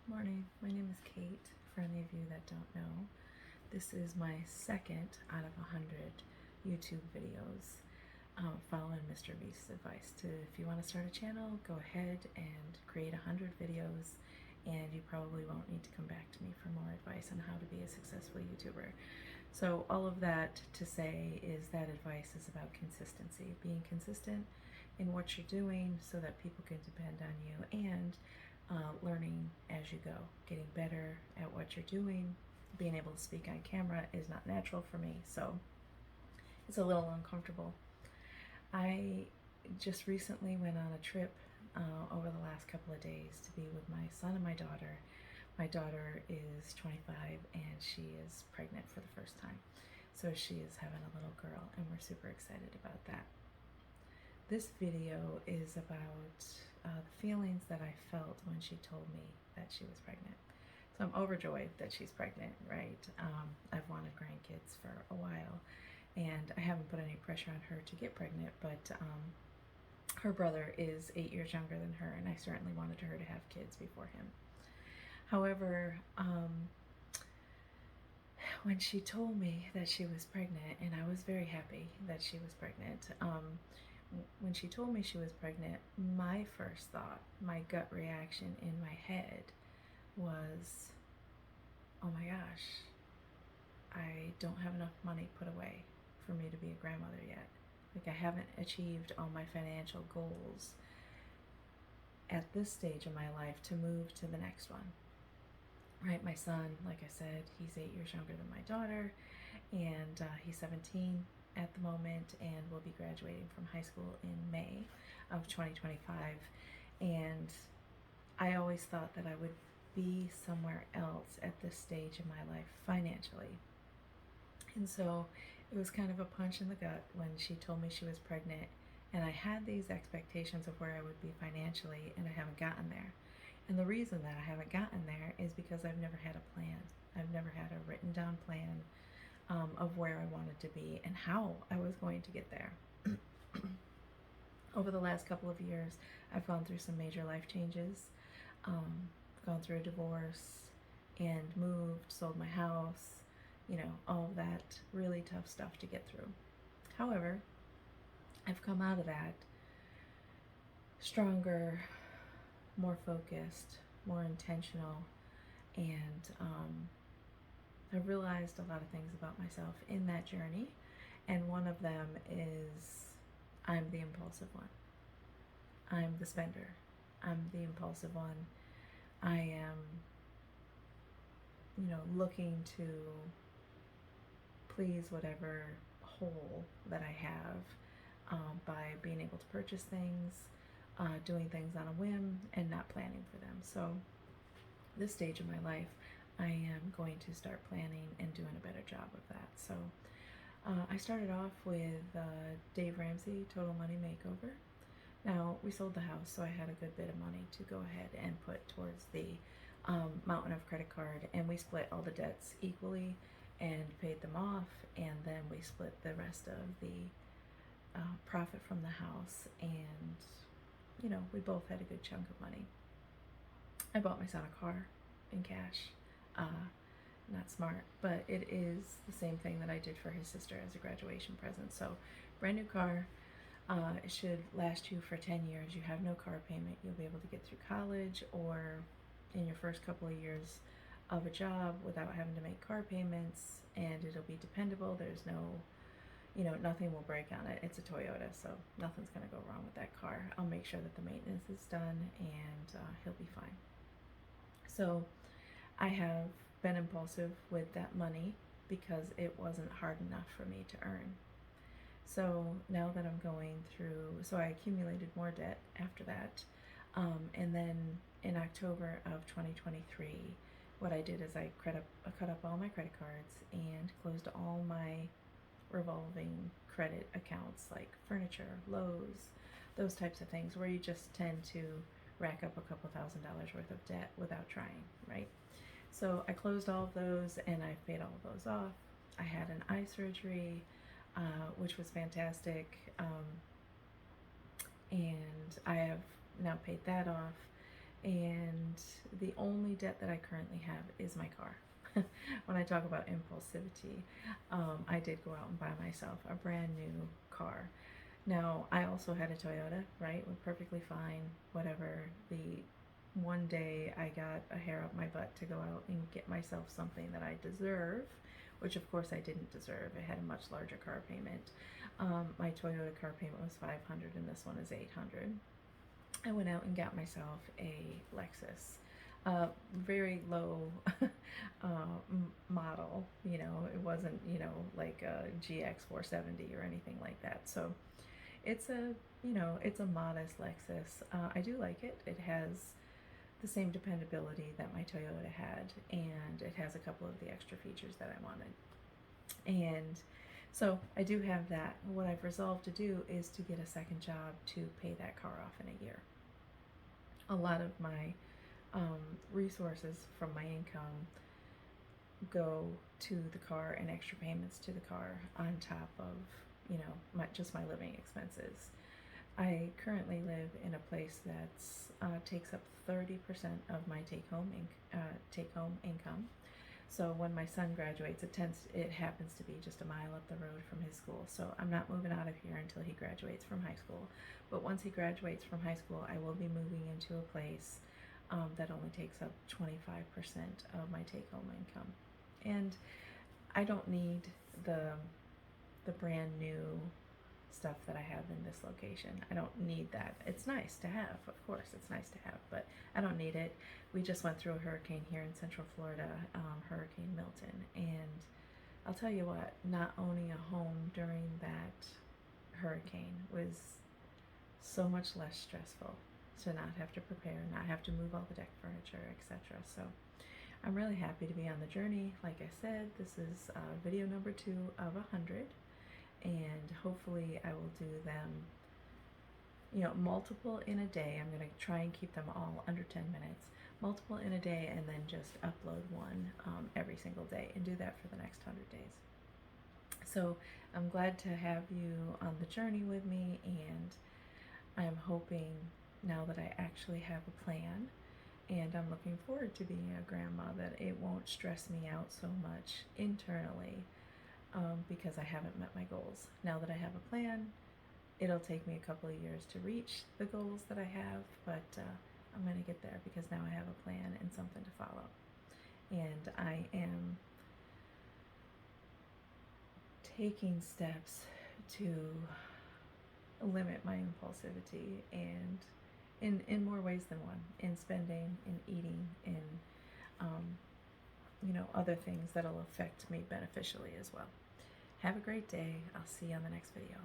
Morning, my name is Kate. For any of you that don't know, this is my second out of 100 YouTube videos following Mr. Beast's advice to if you want to start a channel, go ahead and create 100 videos and you probably won't need to come back to me for more advice on how to be a successful YouTuber. So all of that to say is that advice is about consistency, being consistent in what you're doing so that people can depend on you, and learning as you go, getting better at what you're doing. Being able to speak on camera is not natural for me, so it's a little uncomfortable. I just recently went on a trip over the last couple of days to be with my son and my daughter. My daughter is 25 and she is pregnant for the first time. So she is having a little girl and we're super excited about that. This video is about the feelings that I felt when she told me that she was pregnant. So I'm overjoyed that she's pregnant, right? I've wanted grandkids for a while and I haven't put any pressure on her to get pregnant, but her brother is 8 years younger than her and I certainly wanted her to have kids before him. However, when she told me that she was pregnant, and I was very happy that she was pregnant, when she told me she was pregnant, my first thought, my gut reaction in my head was, oh my gosh, I don't have enough money put away for me to be a grandmother yet. Like, I haven't achieved all my financial goals at this stage of my life to move to the next one. Right, my son, like I said, he's 8 years younger than my daughter, and he's 17 at the moment and will be graduating from high school in May of 2025. And I always thought that I would be somewhere else at this stage in my life financially. And so it was kind of a punch in the gut when she told me she was pregnant, and I had these expectations of where I would be financially, and I haven't gotten there. And the reason that I haven't gotten there is because I've never had a plan. I've never had a written down plan of where I wanted to be and how I was going to get there. Over the last couple of years, I've gone through some major life changes, gone through a divorce and moved, sold my house, all of that really tough stuff to get through. However, I've come out of that stronger, more focused, more intentional, and I've realized a lot of things about myself in that journey, and one of them is I'm the impulsive one. I'm the spender. I'm the impulsive one. I am, looking to please whatever hole that I have by being able to purchase things, doing things on a whim, and not planning for them. So this stage of my life, I am going to start planning and doing a better job of that. So I started off with Dave Ramsey Total Money Makeover. Now, we sold the house, so I had a good bit of money to go ahead and put towards the mountain of credit card, and we split all the debts equally and paid them off, and then we split the rest of the profit from the house, and we both had a good chunk of money. I bought my son a car in cash. Not smart, but it is the same thing that I did for his sister as a graduation present. So, brand new car. It should last you for 10 years. You have no car payment. You'll be able to get through college or in your first couple of years of a job without having to make car payments, and it'll be dependable. There's no, nothing will break on it. It's a Toyota, so nothing's going to go wrong with that car. I'll make sure that the maintenance is done, and he'll be fine. So I have been impulsive with that money because it wasn't hard enough for me to earn. So now that I'm going through, so I accumulated more debt after that. And then in October of 2023, what I did is I cut up all my credit cards and closed all my revolving credit accounts like furniture, Lowe's, those types of things where you just tend to rack up a couple $1,000s worth of debt without trying, right? So I closed all of those and I paid all of those off. I had an eye surgery, which was fantastic, and I have now paid that off, And the only debt that I currently have is my car. When I talk about impulsivity, I did go out and buy myself a brand new car. Now, I also had a Toyota, right? We're perfectly fine, whatever. The one day I got a hair up my butt to go out and get myself something that I deserve, which of course I didn't deserve. It had a much larger car payment. My Toyota car payment was $500 and this one is $800. I went out and got myself a Lexus. Very low model, you know, it wasn't, you know, like a GX 470 or anything like that. So it's a, you know, it's a modest Lexus. I do like it. It has the same dependability that my Toyota had, and it has a couple of the extra features that I wanted. And so I do have that. What I've resolved to do is to get a second job to pay that car off in a year. A lot of my resources from my income go to the car and extra payments to the car on top of, you know, just my living expenses. I currently live in a place that's takes up 30% of my take-home income. So when my son graduates, it happens to be just a mile up the road from his school. So I'm not moving out of here until he graduates from high school. But once he graduates from high school, I will be moving into a place that only takes up 25% of my take-home income. And I don't need the brand new stuff that I have in this location. I don't need that. It's nice to have, of course, it's nice to have, but I don't need it. We just went through a hurricane here in Central Florida, Hurricane Milton, and I'll tell you what, not owning a home during that hurricane was so much less stressful to not have to prepare, not have to move all the deck furniture, etc. So I'm really happy to be on the journey. Like I said, this is video number 2 of 100. And hopefully I will do them, you know, multiple in a day. I'm going to try and keep them all under 10 minutes, multiple in a day, and then just upload one every single day, and do that for the next 100 days. So I'm glad to have you on the journey with me, and I'm hoping now that I actually have a plan, and I'm looking forward to being a grandma, that it won't stress me out so much internally. Because I haven't met my goals. Now that I have a plan, it'll take me a couple of years to reach the goals that I have, but I'm going to get there because now I have a plan and something to follow. And I am taking steps to limit my impulsivity, and in more ways than one, in spending, in eating, in you know, other things that'll affect me beneficially as well. Have a great day. I'll see you on the next video.